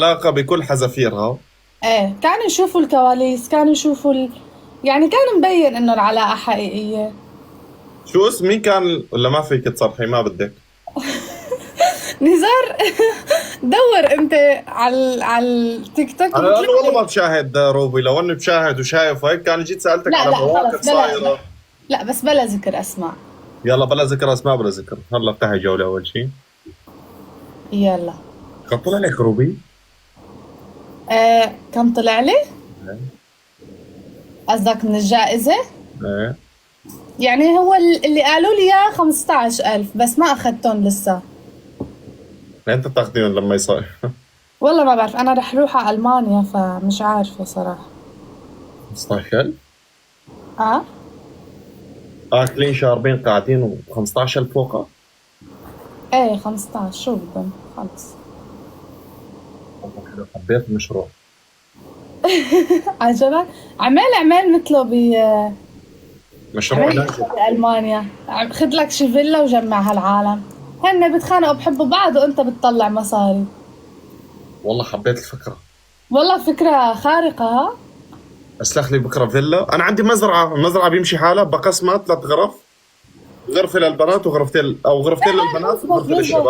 علاقة بكل حذافيرها. ايه، كانوا يشوفوا الكواليس، كانوا يشوفوا يعني كان مبين انه العلاقة حقيقية. شو اسم مين كان ولا ما فيك تصرحي ما بدك؟ نزار. دور انت على التيك توك انا وبتلاقي. لانه والله ما بشاهد روبي، لو اني بشاهد وشايف وهيك كان جيت سألتك لا على لا خلص، مواقف بلا. صايرة. لا بس بلا ذكر اسماء. يلا بلا ذكر اسماء بلا ذكر، هلا افتحي جولة اول شيء. يلا. كان طلع لك روبي؟ كم طلع لي؟ ايه. قصدك من الجائزة؟ ايه. يعني هو اللي قالوا لي اياه 15,000، بس ما اخذتهم لسه. انت بتاخذيهم لما يصير. والله ما بعرف، انا رح روح على المانيا فمش عارفة صراحة. 15,000؟ اه. اكلين شاربين قاعدين و15,000 فوقها. ايه 15، شو بدهم خلص. والله حلو، حبيت المشروع. عجبك؟ اعمل مثله مشروع عمل ناجح. مثله بألمانيا. خد لك شي فيلا وجمع هالعالم. هن بيتخانقوا بحبوا بعض وانت بتطلع مصاري. والله حبيت الفكرة. والله فكرة خارقة ها. اسلخ لي بكره فيلا، انا عندي مزرعه، المزرعه بيمشي حالها بقسمها 3 غرف، غرفه للبنات وغرفتين، او غرفتين للبنات بيزبط وغرفه بيزبط. للشباب.